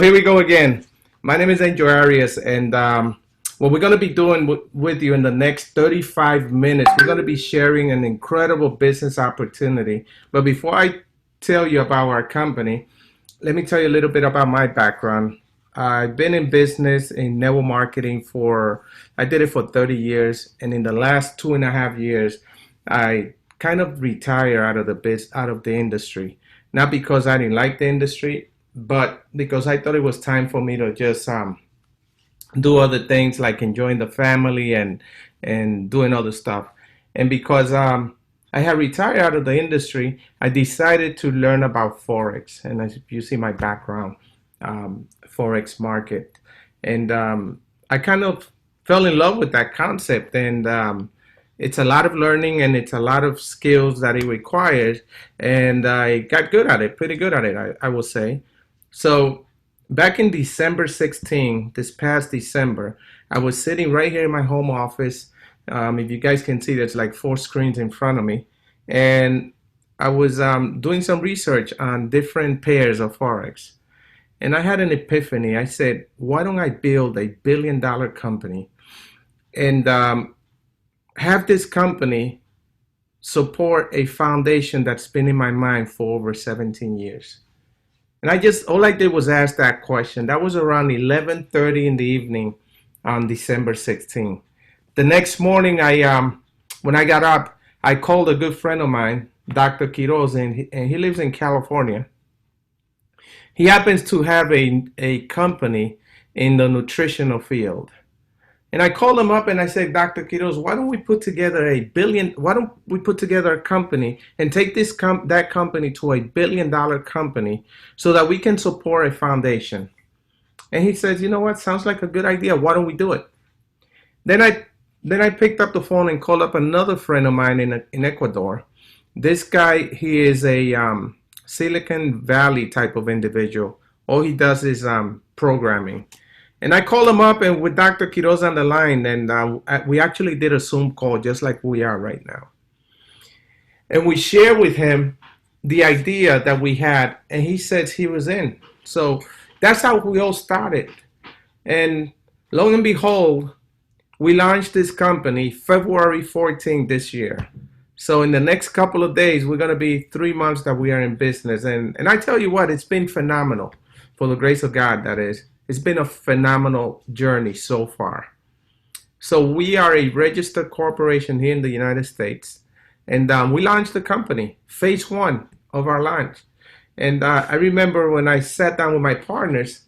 Here we go again. My name is Arias, and what we're going to be doing with you in the next 35 minutes, we're going to be sharing an incredible business opportunity. But before I tell you about our company, let me tell you a little bit about my background. I've been in business in network marketing I did it for 30 years, and in the last 2.5 years, I kind of retired out of the industry. Not because I didn't like the industry, but because I thought it was time for me to just do other things like enjoying the family and doing other stuff. And because I had retired out of the industry, I decided to learn about Forex. And as you see my background, Forex market. And I kind of fell in love with that concept. And it's a lot of learning and it's a lot of skills that it requires. And I got good at it, pretty good at it, I will say. So back in December 16, this past December, I was sitting right here in my home office. If you guys can see, there's like four screens in front of me. And I was doing some research on different pairs of Forex. And I had an epiphany. I said, why don't I build a $1 billion company and have this company support a foundation that's been in my mind for over 17 years? And all I did was ask that question. That was around 11:30 in the evening on December 16th. The next morning, when I got up, I called a good friend of mine, Dr. Quiroz, and he lives in California. He happens to have a company in the nutritional field. And I called him up and I said, Dr. Quiroz, why don't we put together a company and take that company to $1 billion company so that we can support a foundation? And he says, you know what, sounds like a good idea. Why don't we do it? Then I picked up the phone and called up another friend of mine in Ecuador. This guy, he is a Silicon Valley type of individual. All he does is programming. And I called him up and with Dr. Quiroz on the line, and we actually did a Zoom call just like we are right now. And we shared with him the idea that we had, and he said he was in. So that's how we all started. And lo and behold, we launched this company February 14th this year. So in the next couple of days, we're going to be 3 months that we are in business. And I tell you what, it's been phenomenal. For the grace of God, that is. It's been a phenomenal journey so far. So we are a registered corporation here in the United States. And we launched the company, phase one of our launch. And I remember when I sat down with my partners,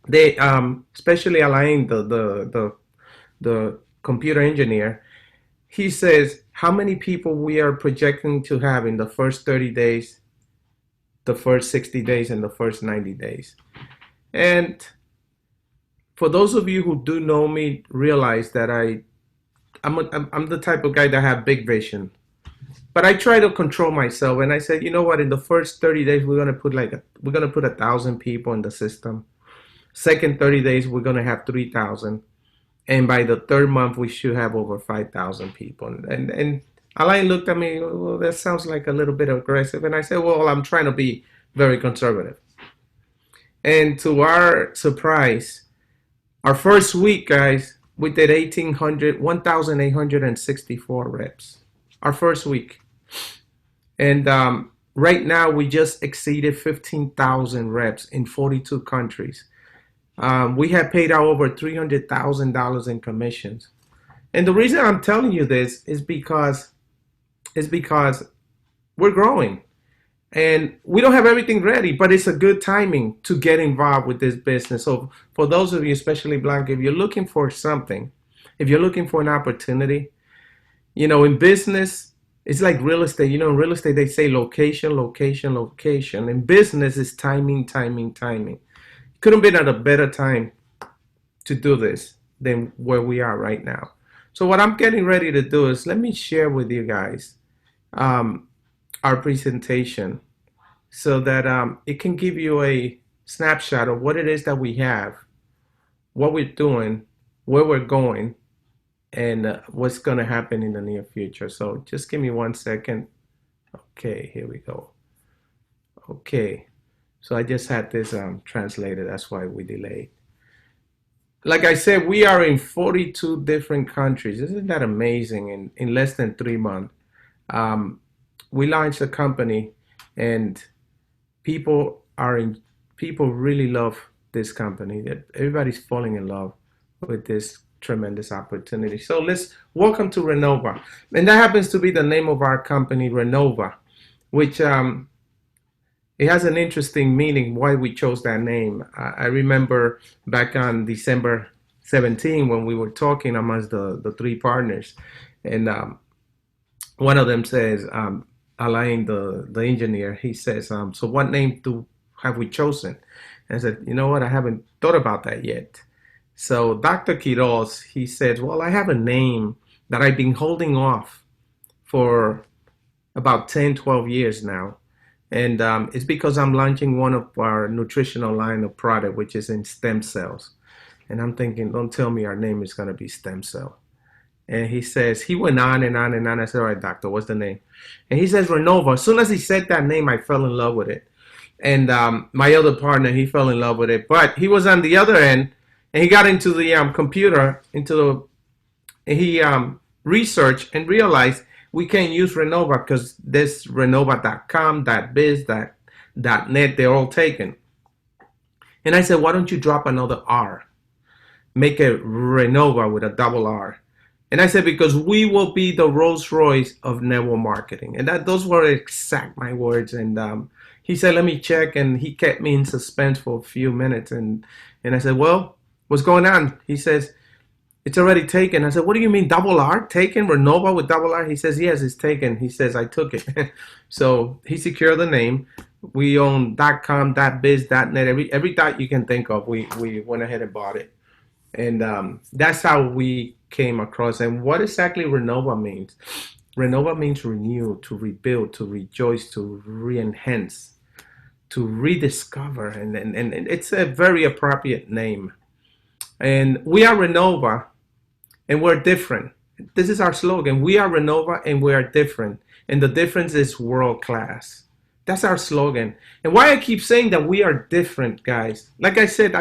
they, especially Alain, the computer engineer, he says, how many people we are projecting to have in the first 30 days, the first 60 days, and the first 90 days. And for those of you who do know me, realize that I'm the type of guy that have big vision. But I try to control myself, and I said, you know what? In the first 30 days, we're gonna put 1,000 people in the system. Second 30 days, we're gonna have 3,000, and by the third month, we should have over 5,000 people. And Alain looked at me. Well, that sounds like a little bit aggressive, and I said, well, I'm trying to be very conservative. And to our surprise, our first week, guys, we did 1,864 reps. Our first week. And right now, we just exceeded 15,000 reps in 42 countries. We have paid out over $300,000 in commissions. And the reason I'm telling you this is because we're growing. And we don't have everything ready, but it's a good timing to get involved with this business. So for those of you, especially Blanca, if you're looking for something, if you're looking for an opportunity, in business, it's like real estate. In real estate, they say location, location, location. In business, it's timing, timing, timing. Couldn't have been at a better time to do this than where we are right now. So what I'm getting ready to do is let me share with you guys our presentation so that it can give you a snapshot of what it is that we have, what we're doing, where we're going, and what's going to happen in the near future. So just give me 1 second. Okay, here we go. Okay. So I just had this translated. That's why we delayed. Like I said, we are in 42 different countries. Isn't that amazing? In less than 3 months, um, we launched a company, and people are in. People really love this company. Everybody's falling in love with this tremendous opportunity. So let's welcome to Rrenova, and that happens to be the name of our company, Rrenova, which it has an interesting meaning why we chose that name. I remember back on December 17 when we were talking amongst the three partners, and one of them says, Alain, the engineer, he says, so what name have we chosen? And I said, you know what, I haven't thought about that yet. So Dr. Quiroz, he said, well, I have a name that I've been holding off for about 10, 12 years now. And it's because I'm launching one of our nutritional line of product, which is in stem cells. And I'm thinking, don't tell me our name is going to be stem cell. And he says, he went on and on and on. I said, all right, doctor, what's the name? And he says, Rrenova. As soon as he said that name, I fell in love with it. And my other partner, he fell in love with it. But he was on the other end, and he got into the computer, and he researched and realized we can't use Rrenova because this Rrenova.com, .biz, .net, they're all taken. And I said, why don't you drop another R? Make it Rrenova with a double R. And I said, because we will be the Rolls Royce of network marketing. And those were exact my words. And he said, let me check. And he kept me in suspense for a few minutes. And I said, well, what's going on? He says, it's already taken. I said, what do you mean double R? Taken? Rrenova with double R? He says, yes, it's taken. He says, I took it. So he secured the name. We own .com, .biz, .net, every dot you can think of. We went ahead and bought it. And that's how we came across. And what exactly Rrenova means? Rrenova means renew, to rebuild, to rejoice, to re-enhance, to rediscover. And it's a very appropriate name. And we are Rrenova, and we're different. This is our slogan. We are Rrenova, and we are different. And the difference is world class. That's our slogan. And why I keep saying that we are different, guys. Like I said,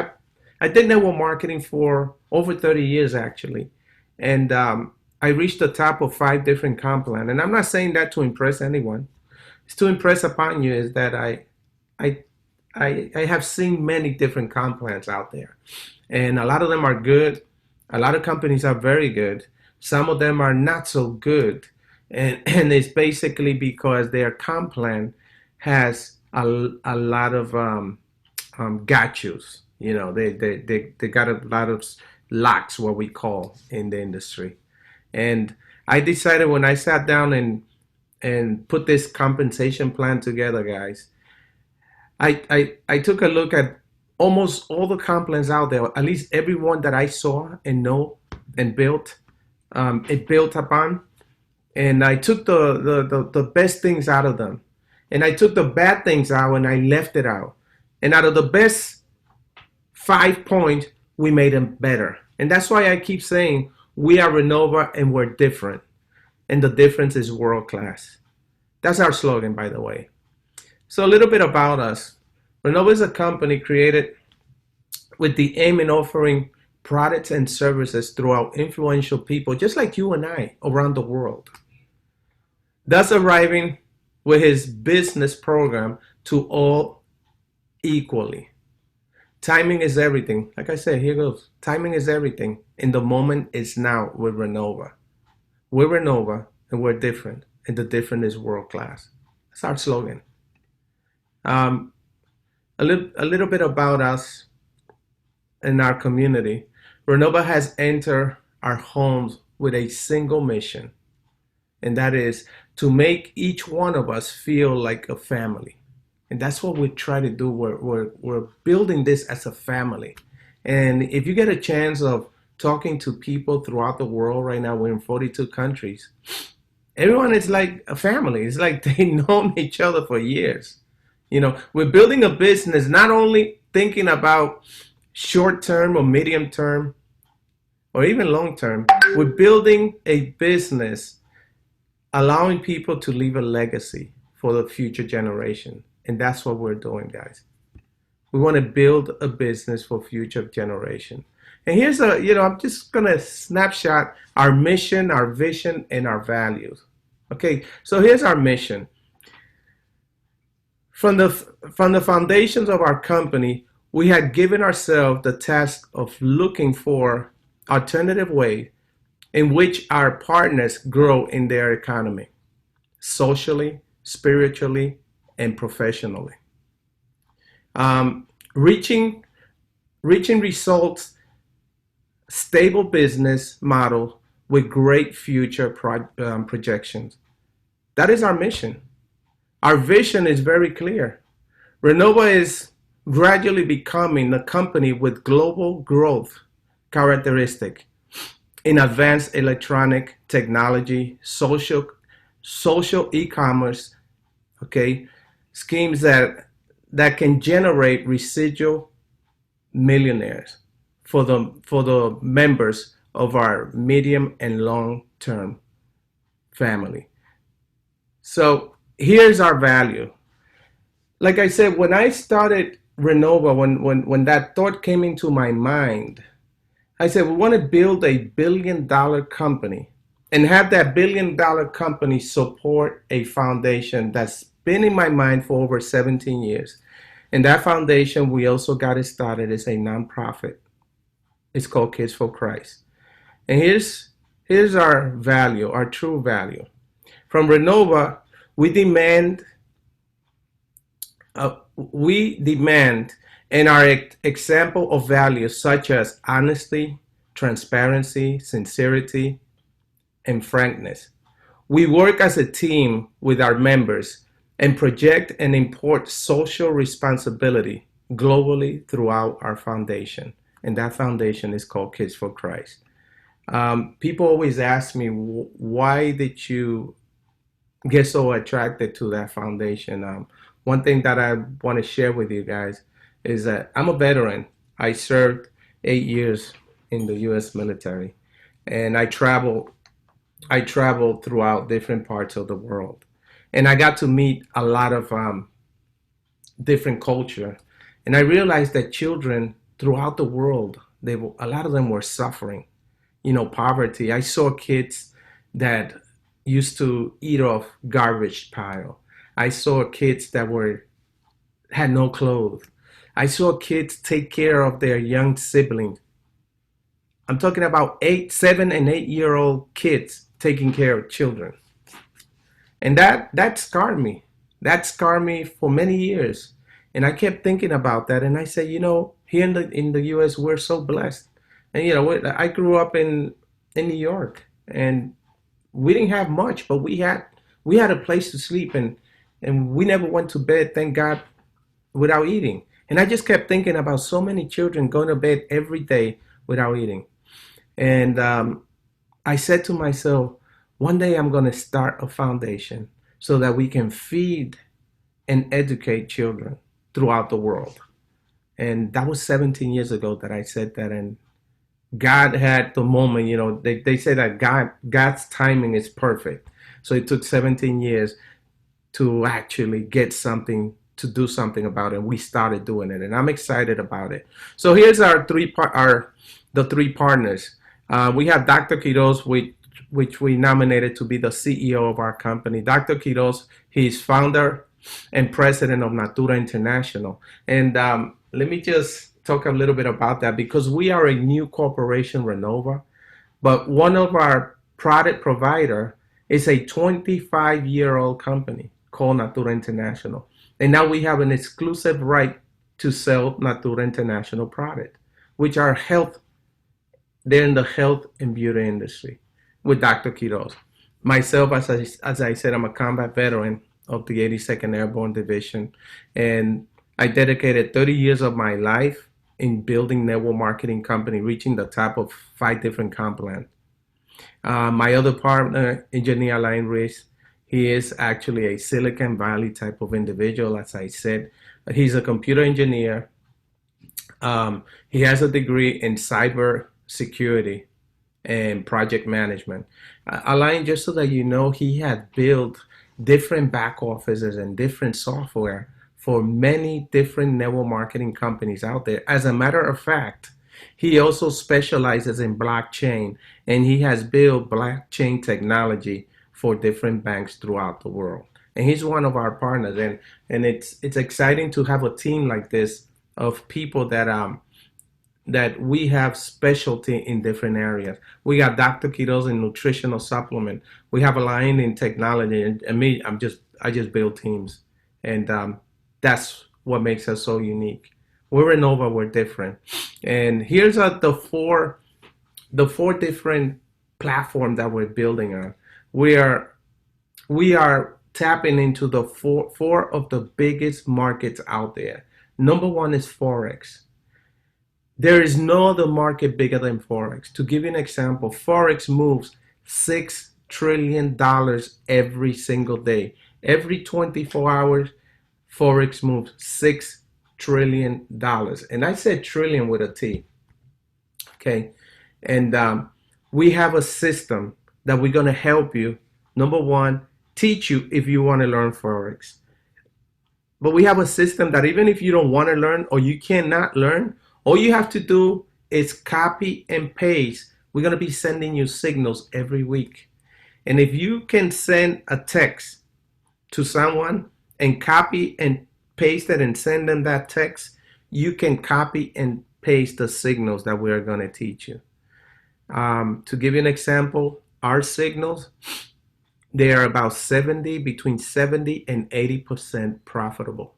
I did network marketing for over 30 years, actually. And I reached the top of 5 different comp plans. And I'm not saying that to impress anyone. It's to impress upon you is that I have seen many different comp plans out there. And a lot of them are good. A lot of companies are very good. Some of them are not so good. And it's basically because their comp plan has a lot of gotchas. You know, they got a lot of locks, what we call in the industry. And I decided when I sat down and put this compensation plan together, guys, I took a look at almost all the comp plans out there, at least every one that I saw and know and built, it built upon. And I took the best things out of them. And I took the bad things out and I left it out. And out of the best 5 points, we made them better. And that's why I keep saying we are Rrenova and we're different. And the difference is world class. That's our slogan, by the way. So a little bit about us. Rrenova is a company created with the aim in offering products and services throughout influential people, just like you and I, around the world. Thus arriving with his business program to all equally. Timing is everything. Like I said, here goes. Timing is everything. And the moment is now with Rrenova. We're Rrenova and we're different. And the different is world class. That's our slogan. A little bit about us and our community. Rrenova has entered our homes with a single mission. And that is to make each one of us feel like a family. And that's what we try to do. We're building this as a family. And if you get a chance of talking to people throughout the world right now, we're in 42 countries. Everyone is like a family. It's like they've known each other for years. You know, we're building a business, not only thinking about short term or medium term or even long term. We're building a business allowing people to leave a legacy for the future generation. And that's what we're doing, guys. We want to build a business for future generation. And here's I'm just gonna snapshot our mission, our vision, and our values. Okay, so here's our mission. From the foundations of our company, we had given ourselves the task of looking for alternative ways in which our partners grow in their economy, socially, spiritually, and professionally. Um, reaching reaching results, stable business model with great future projections. That is our mission. Our vision is very clear. Rrenova is gradually becoming a company with global growth characteristic in advanced electronic technology, social e-commerce, okay, schemes that can generate residual millionaires for the members of our medium and long term family. So here's our value. Like I said, when I started Rrenova, when that thought came into my mind, I said we want to build a $1 billion company and have that $1 billion company support a foundation that's been in my mind for over 17 years. And that foundation, we also got it started as a nonprofit. It's called Kids for Christ. And here's our value, our true value. From Rrenova, we demand and our example of values such as honesty, transparency, sincerity, and frankness. We work as a team with our members and project and import social responsibility globally throughout our foundation. And that foundation is called Kids for Christ. People always ask me, why did you get so attracted to that foundation? One thing that I want to share with you guys is that I'm a veteran. I served 8 years in the U.S. military, and I traveled throughout different parts of the world, and I got to meet a lot of different culture, and I realized that children throughout the world, a lot of them were suffering, poverty. I saw kids that used to eat off garbage pile. I saw kids that had no clothes. I saw kids take care of their young siblings. I'm talking about 7 and 8 year old kids taking care of children. And that scarred me. That scarred me for many years. And I kept thinking about that. And I said, here in the U.S., we're so blessed. And, I grew up in New York, and we didn't have much, but we had a place to sleep, and we never went to bed, thank God, without eating. And I just kept thinking about so many children going to bed every day without eating. And I said to myself, one day I'm going to start a foundation so that we can feed and educate children throughout the world. And that was 17 years ago that I said that. And God had the moment, they say that God's timing is perfect. So it took 17 years to actually get something, to do something about it. We started doing it, and I'm excited about it. So here's the three partners. We have Dr. Quiroz, which we nominated to be the CEO of our company. Dr. Quiroz, he's founder and president of Natura International. And let me just talk a little bit about that, because we are a new corporation, Rrenova, but one of our product provider is a 25-year-old company called Natura International. And now we have an exclusive right to sell Natura International product, which are they're in the health and beauty industry with Dr. Quiroz. Myself, as I said, I'm a combat veteran of the 82nd Airborne Division, and I dedicated 30 years of my life in building network marketing company, reaching the top of 5 different continents. My other partner, Engineer Alain Ruiz, he is actually a Silicon Valley type of individual. As I said, he's a computer engineer. He has a degree in cyber security and project management. Alain, just so that you know, he had built different back offices and different software for many different network marketing companies out there. As a matter of fact, he also specializes in blockchain, and he has built blockchain technology for different banks throughout the world. And he's one of our partners, and it's exciting to have a team like this of people that we have specialty in different areas. We got Dr. Kitos in nutritional supplement. We have a line in technology, and me, I just build teams, and that's what makes us so unique. We're Rrenova, we're different, and here's the four different platforms that we're building on. We are we are tapping into the four of the biggest markets out there. Number one is Forex. There is no other market bigger than Forex. To give you an example, Forex moves $6 trillion every single day. Every 24 hours, Forex moves $6 trillion. And I said trillion with a T. Okay. And we have a system that we're going to help you. Number one, teach you if you want to learn Forex. But we have a system that even if you don't want to learn or you cannot learn, all you have to do is copy and paste. We're going to be sending you signals every week. And if you can send a text to someone and copy and paste it and send them that text, you can copy and paste the signals that we're going to teach you. To give you an example, our signals, they are about between 70 and 80% profitable.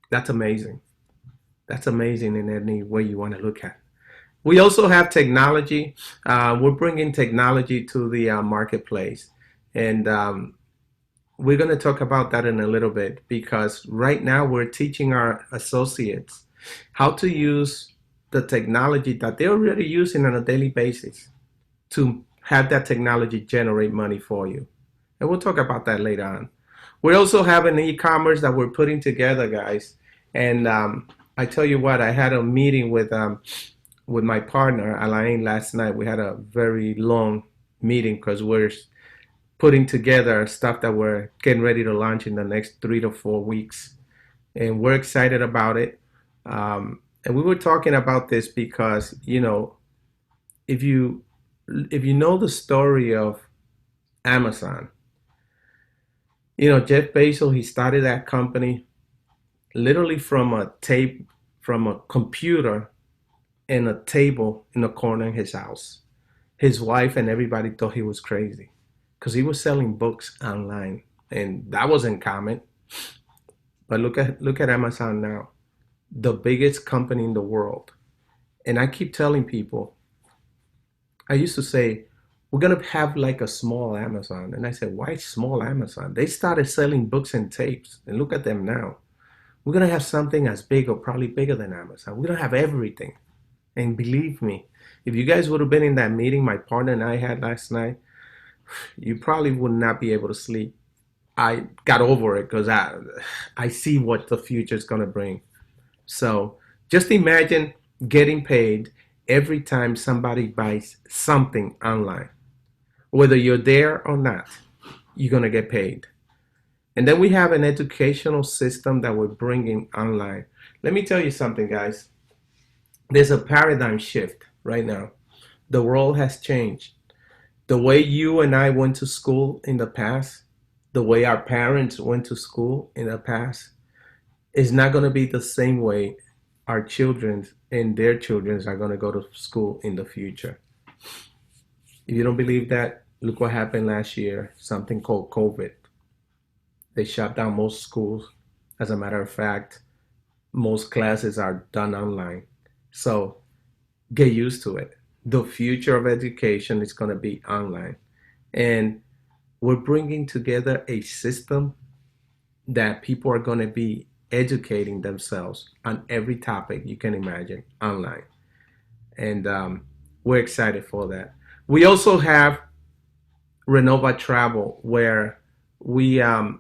That's amazing. That's amazing in any way you want to look at. We also have technology. We're bringing technology to the marketplace. And we're going to talk about that in a little bit, because right now we're teaching our associates how to use the technology that they're already using on a daily basis to have that technology generate money for you. And we'll talk about that later on. We also have an e-commerce that we're putting together, guys. And I tell you what, I had a meeting with my partner, Alain, last night. We had a very long meeting because we're putting together stuff that we're getting ready to launch in the next 3 to 4 weeks. And we're excited about it. And we were talking about this because, if you know the story of Amazon, Jeff Bezos, he started that company literally from a computer and a table in the corner of his house. His wife and everybody thought he was crazy because he was selling books online, and that wasn't common. But look at Amazon now, the biggest company in the world. And I keep telling people, I used to say, we're going to have like a small Amazon. And I said, why small Amazon? They started selling books and tapes, and look at them now. We're going to have something as big or probably bigger than Amazon. We're going to have everything. And believe me, if you guys would have been in that meeting my partner and I had last night, you probably would not be able to sleep. I got over it because I see what the future is going to bring. So just imagine getting paid every time somebody buys something online. Whether you're there or not, you're going to get paid. And then we have an educational system that we're bringing online. Let me tell you something, guys. There's a paradigm shift right now. The world has changed. The way you and I went to school in the past, the way our parents went to school in the past, is not going to be the same way our children and their children are going to go to school in the future. If you don't believe that, look what happened last year, something called COVID. They shut down most schools. As a matter of fact, most classes are done online. So get used to it. The future of education is going to be online. And we're bringing together a system that people are going to be educating themselves on every topic you can imagine online. And we're excited for that. We also have Rrenova Travel, where we are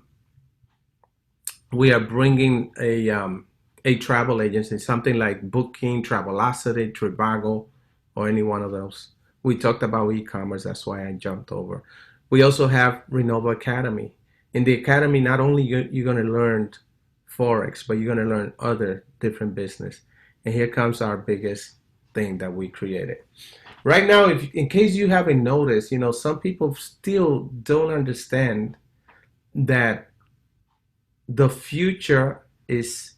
bringing a travel agency, something like Booking, Travelocity, Trivago, or any one of those. We talked about e-commerce, that's why I jumped over. We also have Rrenova Academy. In the academy, not only you're going to learn Forex, but you're going to learn other different business. And here comes our biggest thing that we created. Right now, if in case you haven't noticed, some people still don't understand that the future is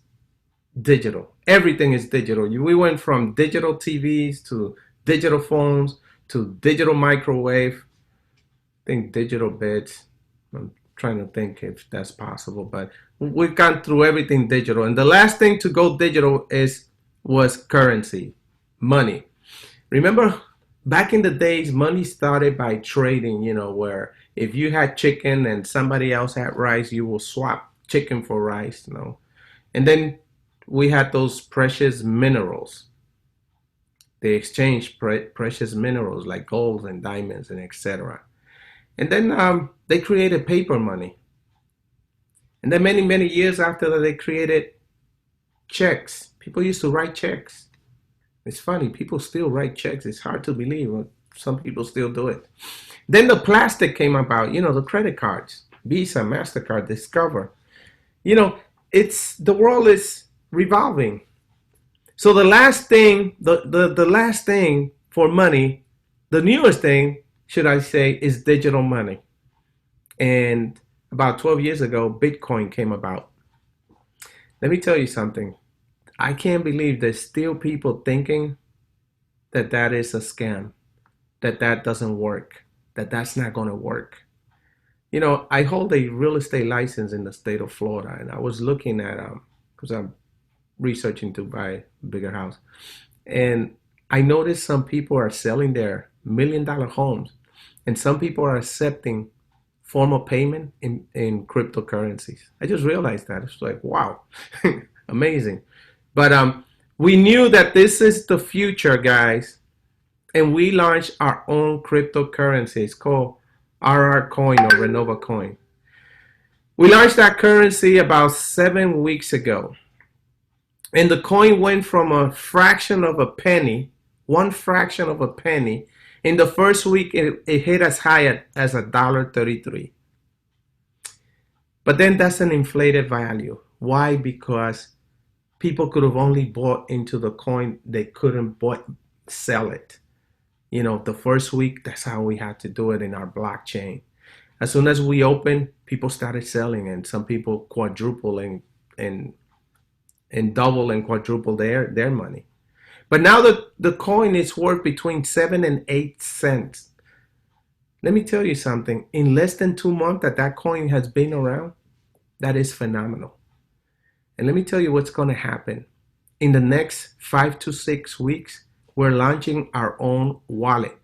digital. Everything is digital. We went from digital TVs to digital phones to digital microwave. I think digital beds. I'm trying to think if that's possible, but we've gone through everything digital. And the last thing to go digital was currency, money. Remember, back in the days, money started by trading, where if you had chicken and somebody else had rice, you will swap chicken for rice. And then we had those precious minerals. They exchanged precious minerals like gold and diamonds and etc. And then they created paper money. And then many, many years after that, they created checks. People used to write checks. It's funny, people still write checks. It's hard to believe, but some people still do it. Then the plastic came about, the credit cards, Visa, MasterCard, Discover. The world is revolving. So the last thing, the last thing for money, the newest thing, should I say, is digital money. And about 12 years ago, Bitcoin came about. Let me tell you something. I can't believe there's still people thinking that that is a scam, that that doesn't work, that that's not going to work. I hold a real estate license in the state of Florida, and I was looking at, because I'm researching to buy a bigger house, and I noticed some people are selling their $1 million homes, and some people are accepting form of payment in cryptocurrencies. I just realized that. It's like, wow, amazing. But we knew that this is the future, guys, and we launched our own cryptocurrency. It's called RR coin or Rrenova coin. We launched that currency about 7 weeks ago. And the coin went from a fraction of a penny, one fraction of a penny. In the first week, it hit as high as $1.33. But then that's an inflated value. Why? Because people could have only bought into the coin. They couldn't sell it. The first week, that's how we had to do it in our blockchain. As soon as we opened, people started selling, and some people quadrupling and double and quadruple their money. But now the coin is worth between 7 and 8 cents. Let me tell you something. In less than 2 months that coin has been around, that is phenomenal. And let me tell you what's going to happen. In the next 5 to 6 weeks, we're launching our own wallet,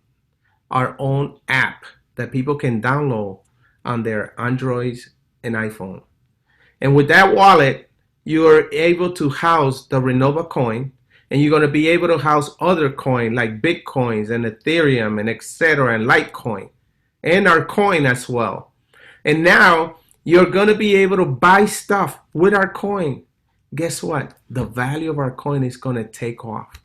our own app that people can download on their Androids and iPhone. And with that wallet, you are able to house the Rrenova coin, and you're going to be able to house other coins like Bitcoins and Ethereum and etc. and Litecoin and our coin as well. And now you're going to be able to buy stuff with our coin. Guess what? The value of our coin is going to take off.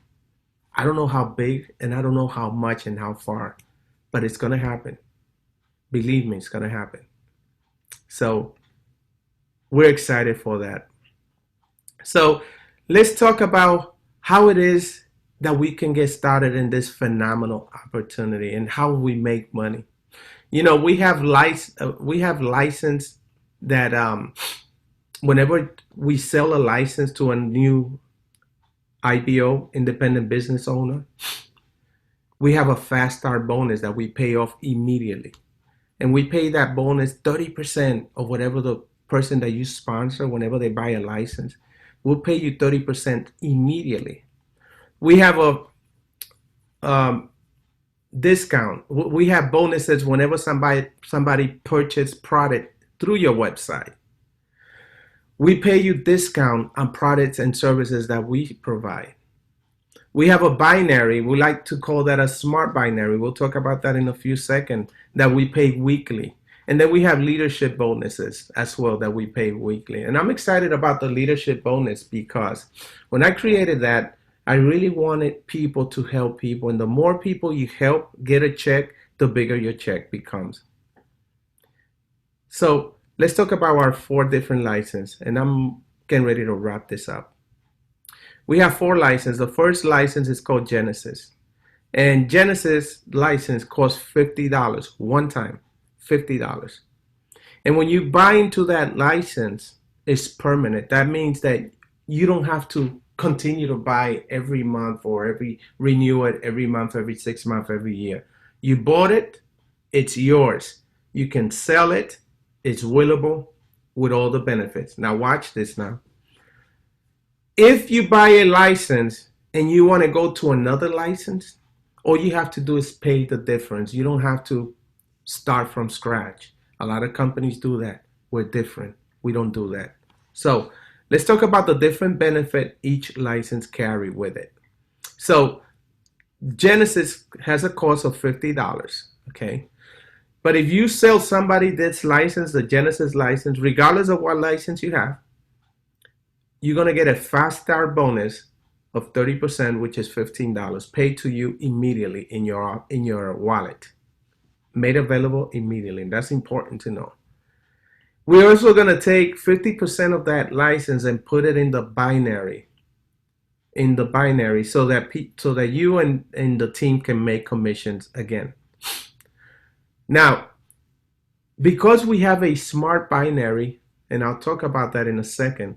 I don't know how big, and I don't know how much and how far, but it's going to happen. Believe me, it's going to happen. So we're excited for that. So let's talk about how it is that we can get started in this phenomenal opportunity and how we make money. We have license that whenever we sell a license to a new IBO, independent business owner, we have a fast start bonus that we pay off immediately. And we pay that bonus 30% of whatever the person that you sponsor, whenever they buy a license, we'll pay you 30% immediately. We have a discount. We have bonuses whenever somebody purchases product through your website. We pay you discount on products and services that we provide. We have a binary. We like to call that a smart binary. We'll talk about that in a few seconds, that we pay weekly. And then we have leadership bonuses as well that we pay weekly. And I'm excited about the leadership bonus because when I created that, I really wanted people to help people. And the more people you help get a check, the bigger your check becomes. So let's talk about our 4 different licenses. And I'm getting ready to wrap this up. We have 4 licenses. The first license is called Genesis. And Genesis license costs $50 one time, $50. And when you buy into that license, it's permanent. That means that you don't have to continue to buy every month or renew it every month, every 6 months, every year. You bought it, it's yours. You can sell it, it's willable with all the benefits. Now watch this now. If you buy a license and you want to go to another license, all you have to do is pay the difference. You don't have to start from scratch. A lot of companies do that. We're different. We don't do that. So let's talk about the different benefit each license carry with it. So Genesis has a cost of $50, okay? But if you sell somebody this license, the Genesis license, regardless of what license you have, you're going to get a fast start bonus of 30%, which is $15, paid to you immediately in your wallet. Made available immediately. And that's important to know. We're also going to take 50% of that license and put it in the binary. So that you and the team can make commissions again. Now, because we have a smart binary, and I'll talk about that in a second,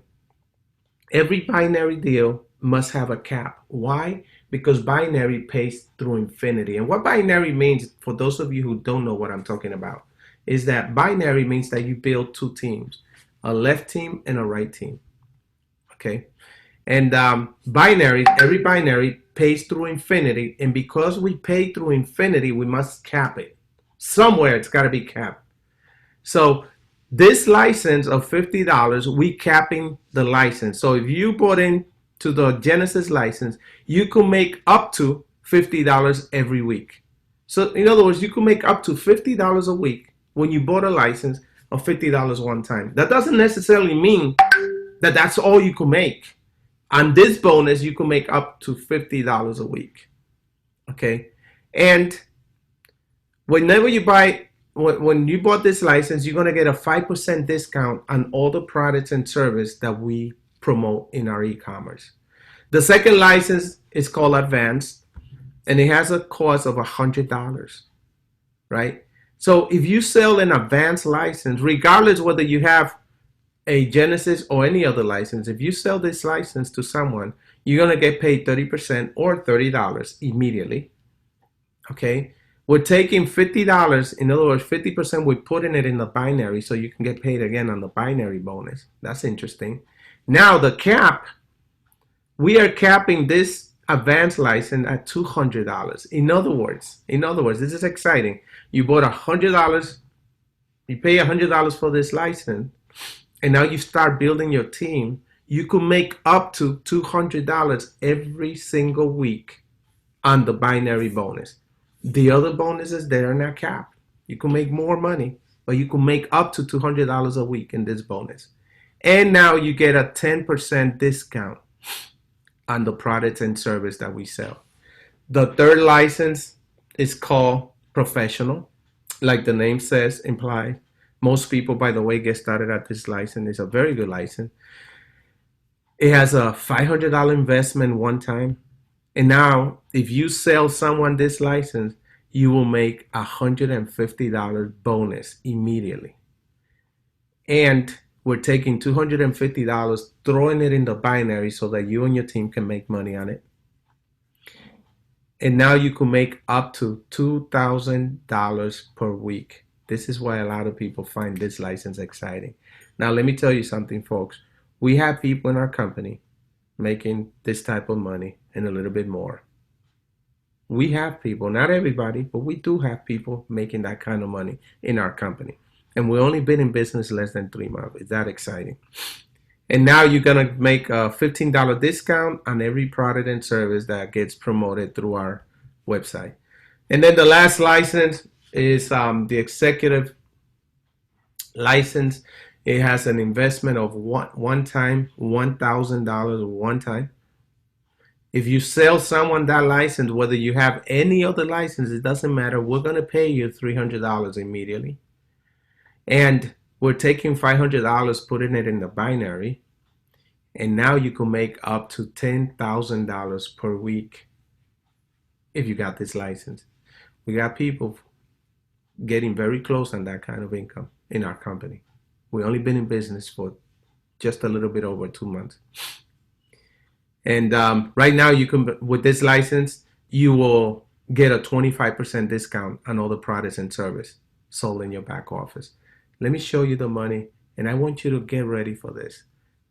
every binary deal must have a cap. Why? Because binary pays through infinity. And what binary means, for those of you who don't know what I'm talking about, is that binary means that you build 2 teams, a left team and a right team. Okay? And every binary pays through infinity. And because we pay through infinity, we must cap it. Somewhere it's got to be capped. So this license of $50, we capping the license. So if you bought in to the Genesis license, you can make up to $50 every week. So in other words, you can make up to $50 a week when you bought a license of $50 one time. That doesn't necessarily mean that that's all you can make. On this bonus, you can make up to $50 a week. Okay? And whenever you buy, when you bought this license, you're going to get a 5% discount on all the products and service that we promote in our e-commerce. The second license is called Advanced, and it has a cost of $100, right? So if you sell an Advanced license, regardless whether you have a Genesis or any other license, if you sell this license to someone, you're going to get paid 30% or $30 immediately, okay? We're taking $50, in other words, 50%, we're putting it in the binary so you can get paid again on the binary bonus. That's interesting. Now the cap, we are capping this Advanced license at $200. In other words, this is exciting. You bought $100, you pay $100 for this license, and now you start building your team. You can make up to $200 every single week on the binary bonus. The other bonuses, they're not capped. You can make more money, but you can make up to $200 a week in this bonus. And now you get a 10% discount on the products and service that we sell. The third license is called Professional. Like the name says, implies. Most people, by the way, get started at this license. It's a very good license. It has a $500 investment one time. And now, if you sell someone this license, you will make a $150 bonus immediately. And we're taking $250, throwing it in the binary so that you and your team can make money on it. And now you can make up to $2,000 per week. This is why a lot of people find this license exciting. Now, let me tell you something, folks. We have people in our company making this type of money and a little bit more. We have people, not everybody, but we do have people making that kind of money in our company. And we've only been in business less than 3 months. It's that exciting. And now you're going to make a $15 discount on every product and service that gets promoted through our website. And then the last license is the executive license. It has an investment of one time, $1,000 one time. If you sell someone that license, whether you have any other license, it doesn't matter. We're going to pay you $300 immediately. And we're taking $500, putting it in the binary. And now you can make up to $10,000 per week if you got this license. We got people getting very close on that kind of income in our company. We only been in business for just a little bit over 2 months. And right now, you can, with this license, you will get a 25% discount on all the products and service sold in your back office. Let me show you the money, and I want you to get ready for this.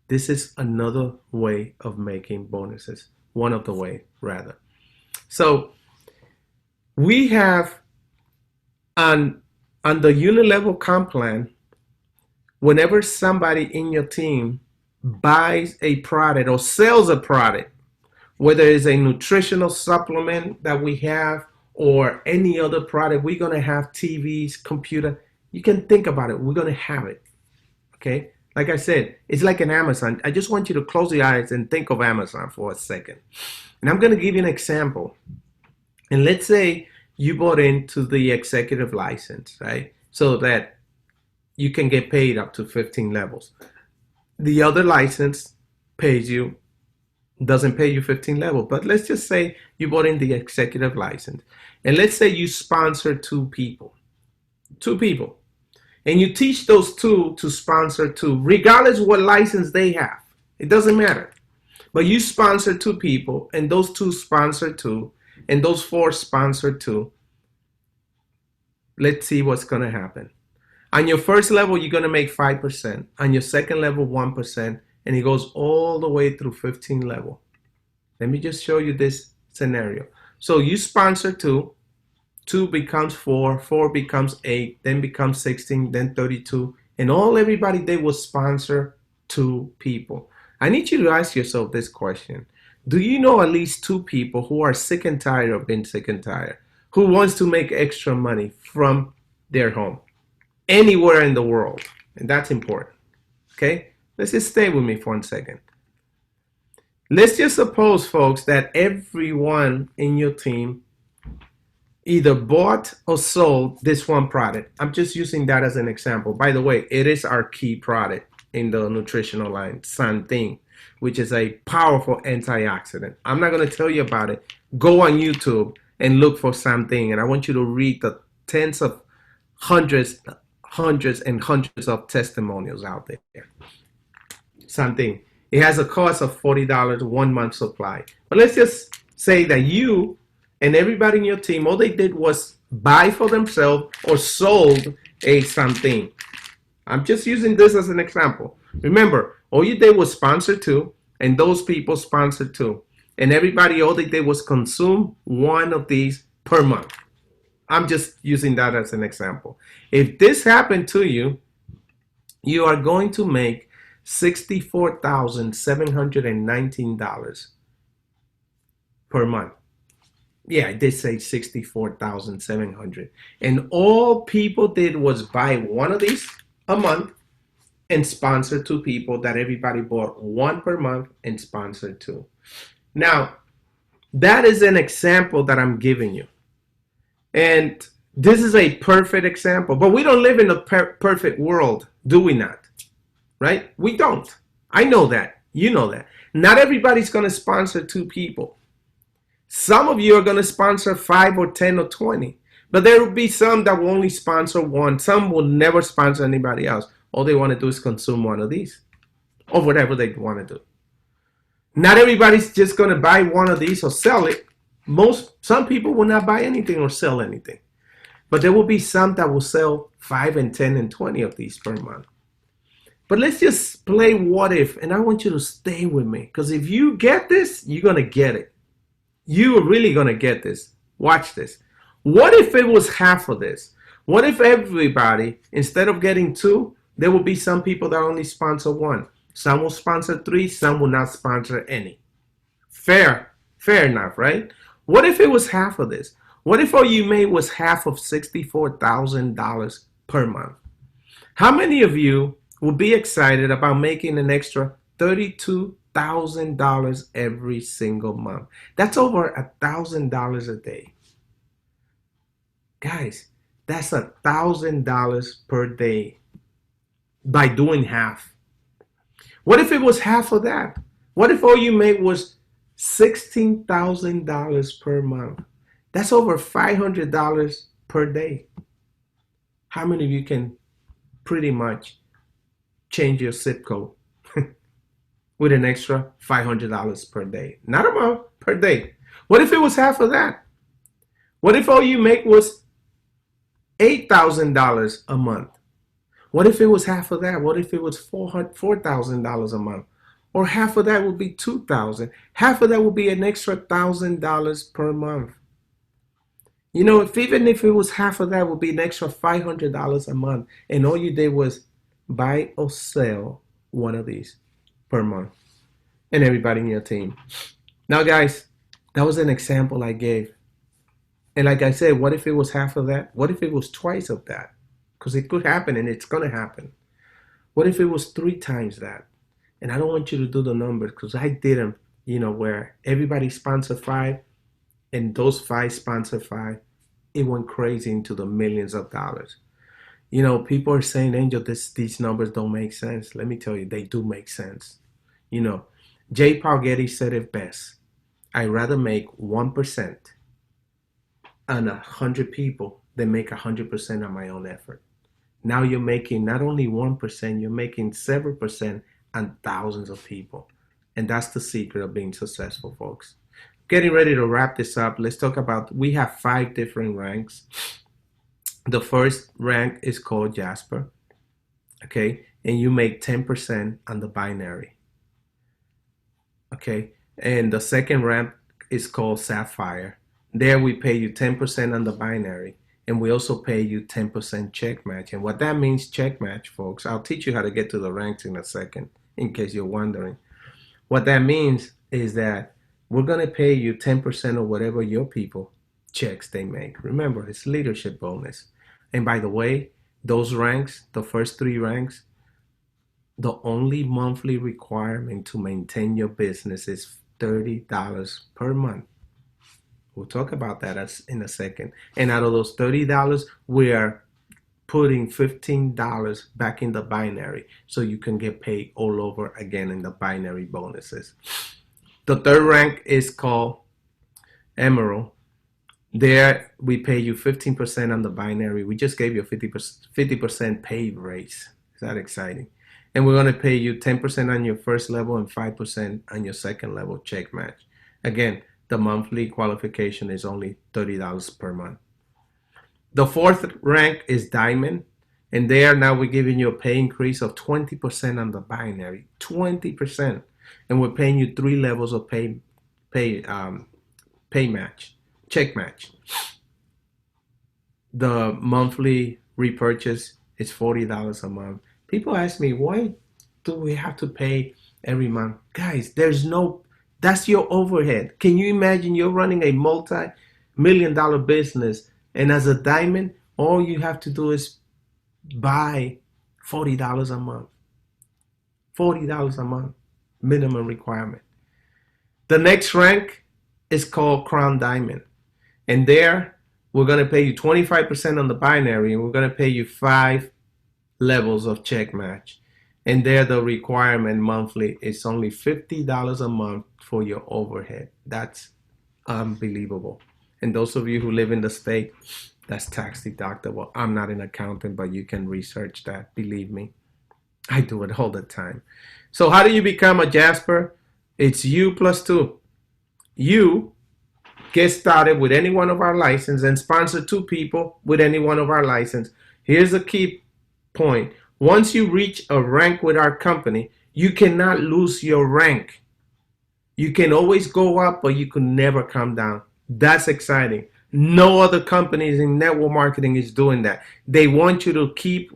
This is another way of making bonuses. One of the way, rather. So we have on the unit level comp plan, whenever somebody in your team buys a product or sells a product, whether it's a nutritional supplement that we have or any other product, we're going to have TVs, computer. You can think about it. We're going to have it. Okay? Like I said, it's like an Amazon. I just want you to close your eyes and think of Amazon for a second. And I'm going to give you an example. And let's say you bought into the executive license, right? So that you can get paid up to 15 levels. The other license pays you, doesn't pay you 15 levels. But let's just say you bought in the executive license. And let's say you sponsor two people. And you teach those two to sponsor two, regardless of what license they have. It doesn't matter. But you sponsor two people, and those two sponsor two, and those four sponsor two. Let's see what's going to happen. On your first level, you're going to make 5%. On your second level, 1%. And it goes all the way through 15 level. Let me just show you this scenario. So you sponsor two. 2 becomes 4. 4 becomes 8. Then becomes 16. Then 32. And everybody, they will sponsor 2 people. I need you to ask yourself this question. Do you know at least 2 people who are sick and tired of being sick and tired? Who wants to make extra money from their home? Anywhere in the world. And that's important. Okay? Let's just stay with me for 1 second. Let's just suppose, folks, that everyone in your team either bought or sold this one product. I'm just using that as an example. By the way, it is our key product in the nutritional line, Santin, which is a powerful antioxidant. I'm not going to tell you about it. Go on YouTube and look for Santin, and I want you to read the tens of hundreds and hundreds of testimonials out there. Santin. It has a cost of $40, 1 month supply. But let's just say that you and everybody in your team, all they did was buy for themselves or sold a something. I'm just using this as an example. Remember, all you did was sponsor 2, and those people sponsored 2. And everybody, all they did was consume 1 of these per month. I'm just using that as an example. If this happened to you, you are going to make $64,719 per month. Yeah, I did say 64,700. And all people did was buy 1 of these a month and sponsor 2 people that everybody bought 1 per month and sponsored 2. Now, that is an example that I'm giving you. And this is a perfect example. But we don't live in a perfect world, do we not? Right? We don't. I know that. You know that. Not everybody's going to sponsor 2 people. Some of you are going to sponsor 5 or 10 or 20. But there will be some that will only sponsor 1. Some will never sponsor anybody else. All they want to do is consume 1 of these. Or whatever they want to do. Not everybody's just going to buy 1 of these or sell it. Some people will not buy anything or sell anything. But there will be some that will sell 5 and 10 and 20 of these per month. But let's just play what if, and I want you to stay with me. Because if you get this, you're going to get it. You are really going to get this. Watch this. What if it was half of this? What if everybody, instead of getting 2, there will be some people that only sponsor 1. Some will sponsor 3, some will not sponsor any. Fair enough, right? What if it was half of this? What if all you made was half of $64,000 per month? How many of you would be excited about making an extra $32,000 every single month? That's over $1,000 a day. Guys, that's $1,000 per day by doing half. What if it was half of that? What if all you made was $16,000 per month? That's over $500 per day. How many of you can pretty much change your zip code with an extra $500 per day? Not a month, per day. What if it was half of that? What if all you make was $8,000 a month? What if it was half of that? What if it was $4,000 a month? Or half of that would be $2,000. Half of that would be an extra $1,000 per month. You know, even if it was half of that, would be an extra $500 a month, and all you did was buy or sell one of these per month, and everybody in your team. Now, guys, that was an example I gave. And like I said, what if it was half of that? What if it was twice of that? Because it could happen, and it's going to happen. What if it was 3 times that? And I don't want you to do the numbers, because I did them, where everybody sponsored 5, and those 5 sponsored 5. It went crazy into the millions of dollars. People are saying, Angel, these numbers don't make sense. Let me tell you, they do make sense. Jay Paul Getty said it best. I'd rather make 1% on 100 people than make 100% on my own effort. Now you're making not only 1%, you're making 7% on thousands of people. And that's the secret of being successful, folks. Getting ready to wrap this up. Let's talk about, we have 5 different ranks. The first rank is called Jasper. Okay. And you make 10% on the binary. Okay. And the second rank is called Sapphire. There we pay you 10% on the binary. And we also pay you 10% check match. And what that means, check match, folks, I'll teach you how to get to the ranks in a second, in case you're wondering. What that means is that we're going to pay you 10% of whatever your people checks they make. Remember, it's leadership bonus. And by the way, those ranks, the first 3 ranks, the only monthly requirement to maintain your business is $30 per month. We'll talk about that in a second. And out of those $30, we are putting $15 back in the binary so you can get paid all over again in the binary bonuses. The third rank is called Emerald. There we pay you 15% on the binary. We just gave you a 50% pay raise. Is that exciting? And we're going to pay you 10% on your first level and 5% on your second level check match. Again, the monthly qualification is only $30 per month. The fourth rank is Diamond. And there now we're giving you a pay increase of 20% on the binary. 20%. And we're paying you 3 levels of pay match, check match. The monthly repurchase is $40 a month. People ask me, why do we have to pay every month? Guys, that's your overhead. Can you imagine you're running a multi-million-dollar business, and as a diamond, all you have to do is buy $40 a month. $40 a month, minimum requirement. The next rank is called Crown Diamond. And there, we're going to pay you 25% on the binary, and we're going to pay you 5 levels of check match. And there, the requirement monthly is only $50 a month for your overhead. That's unbelievable. And those of you who live in the state, that's tax deductible. I'm not an accountant, but you can research that. Believe me, I do it all the time. So how do you become a Jasper? It's you plus 2. You get started with any one of our license and sponsor 2 people with any one of our license. Here's a key point. Once you reach a rank with our company, you cannot lose your rank. You can always go up, but you can never come down. That's exciting. No other companies in network marketing is doing that. They want you to keep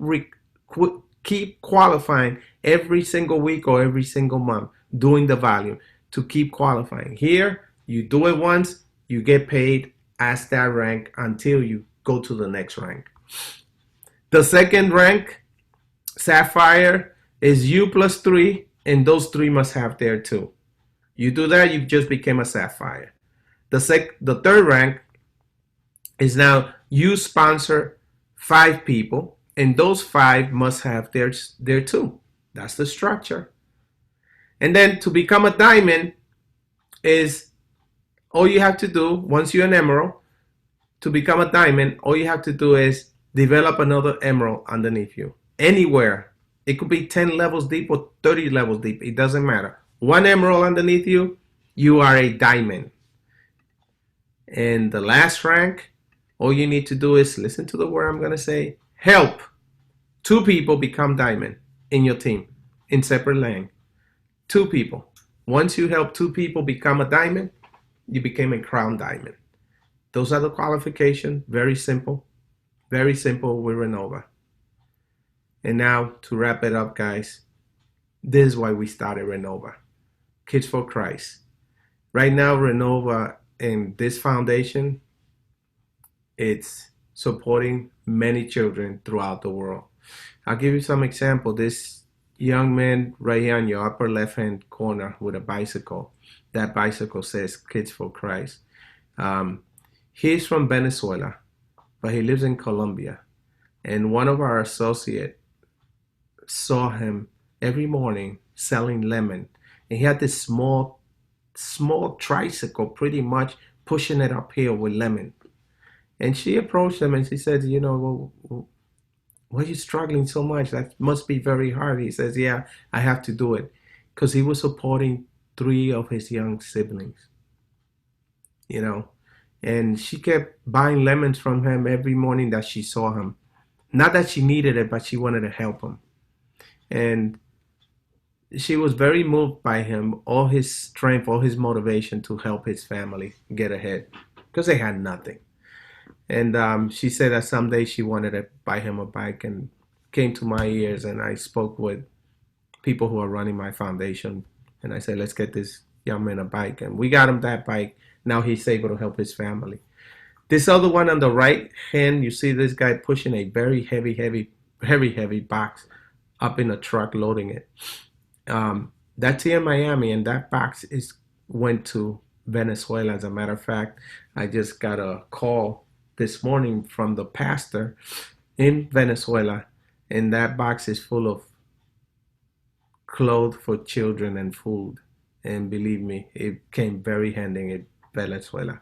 qualifying every single week or every single month, doing the volume to keep qualifying. Here, you do it once, you get paid as that rank until you go to the next rank. The second rank, Sapphire, is you plus 3, and those 3 must have there too. You do that, you just became a Sapphire. The third rank is now you sponsor 5 people, and those 5 must have there too. That's the structure. And then to become a diamond is all you have to do once you're an emerald. To become a diamond, all you have to do is develop another emerald underneath you. Anywhere. It could be 10 levels deep or 30 levels deep. It doesn't matter. One emerald underneath you, you are a diamond. And the last rank, all you need to do is listen to the word I'm going to say. Help 2 people become diamond in your team in separate lane. 2 people. Once you help 2 people become a diamond, you became a crown diamond. Those are the qualifications. Very simple. Very simple with Rrenova. And now to wrap it up, guys, this is why we started Rrenova. Kids for Christ. Right now, Rrenova and this foundation, it's supporting many children throughout the world. I'll give you some example. This young man right here on your upper left-hand corner with a bicycle. That bicycle says Kids for Christ. He's from Venezuela, but he lives in Colombia. And one of our associates saw him every morning selling lemon. And he had this small tricycle, pretty much pushing it uphill with lemon. And she approached him and she said, why are you struggling so much? That must be very hard. He says, yeah, I have to do it. Because he was supporting 3 of his young siblings. And she kept buying lemons from him every morning that she saw him. Not that she needed it, but she wanted to help him. And she was very moved by him, all his strength, all his motivation to help his family get ahead because they had nothing. And she said that someday she wanted to buy him a bike, and came to my ears, and I spoke with people who are running my foundation, and I said, let's get this young man a bike. And we got him that bike. Now he's able to help his family. This other one on the right hand, you see this guy pushing a very heavy box up in a truck, loading it. That's here in Miami, and that box went to Venezuela. As a matter of fact, I just got a call this morning from the pastor in Venezuela, and that box is full of clothes for children and food. And believe me, it came very handy in Venezuela.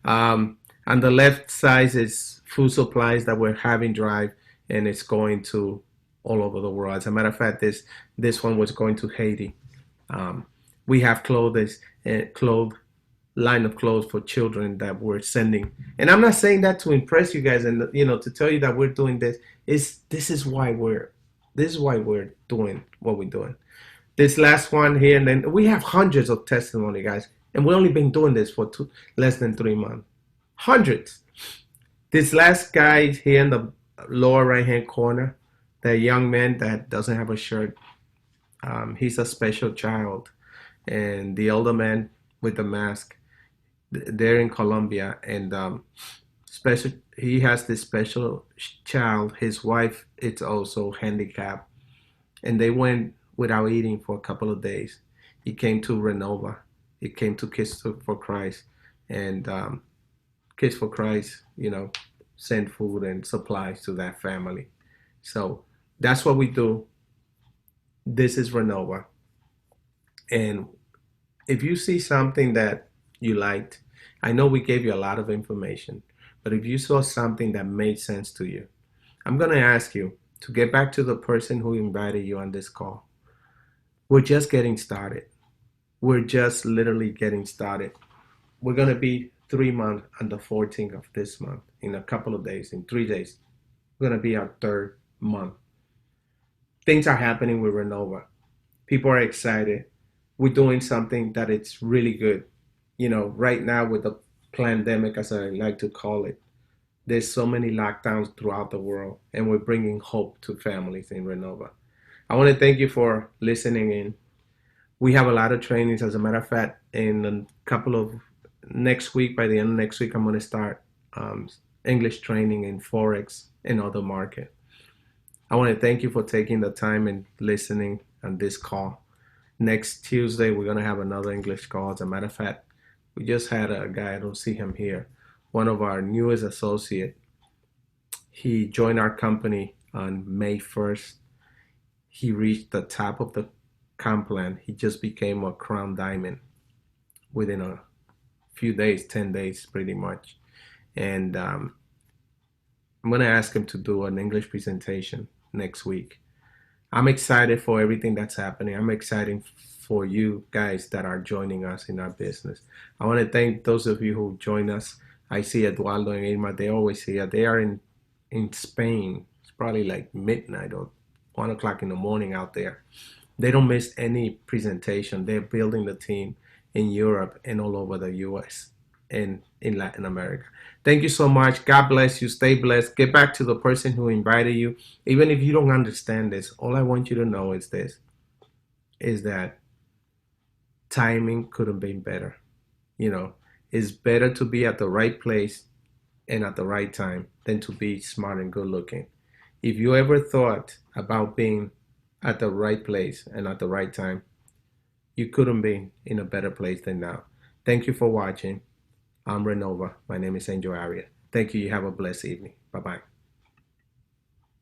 On the left side is food supplies that we're having drive, and it's going to all over the world. As a matter of fact, this one was going to Haiti. We have line of clothes for children that we're sending. And I'm not saying that to impress you guys and to tell you that we're doing this. This is why we're doing what we're doing. This last one here, and then we have hundreds of testimony, guys, and we've only been doing this for less than 3 months. Hundreds. This last guy here in the lower right hand corner, that young man that doesn't have a shirt, he's a special child. And the older man with the mask, they're in Colombia, and he has this special child. His wife is also handicapped, and they went without eating for a couple of days. He came to Rrenova. He came to Kids for Christ, and Kids for Christ, send food and supplies to that family. So that's what we do. This is Rrenova. And if you see something that you liked, I know we gave you a lot of information, but if you saw something that made sense to you, I'm going to ask you to get back to the person who invited you on this call. We're just getting started. We're just literally getting started. We're going to be 3 months on the 14th of this month. In a couple of days, in 3 days, we're going to be our 3rd month. Things are happening with Rrenova. People are excited. We're doing something that it's really good. Right now with the pandemic, as I like to call it, there's so many lockdowns throughout the world, and we're bringing hope to families in Rrenova. I want to thank you for listening in. We have a lot of trainings. As a matter of fact, in a couple of next week, by the end of next week, I'm going to start English training in Forex and other market. I want to thank you for taking the time and listening on this call. Next Tuesday, we're going to have another English call. As a matter of fact, we just had a guy, I don't see him here, one of our newest associate. He joined our company on May 1st. He reached the top of the comp plan. He just became a crown diamond within a few days, 10 days pretty much. And I'm going to ask him to do an English presentation next week. I'm excited for everything that's happening. I'm excited for you guys that are joining us in our business. I want to thank those of you who join us. I see Eduardo and Irma, they always here. They are in Spain. It's probably like midnight or 1 o'clock in the morning out there. They don't miss any presentation. They're building the team in Europe and all over the US and in Latin America. Thank you so much. God bless you. Stay blessed. Get back to the person who invited you. Even if you don't understand this, all I want you to know is this, is that timing could have been better. You know, it's better to be at the right place and at the right time than to be smart and good looking. If you ever thought about being at the right place and at the right time, you couldn't be in a better place than now. Thank you for watching. I'm Rrenova. My name is Angel Arias. Thank you. You have a blessed evening. Bye-bye.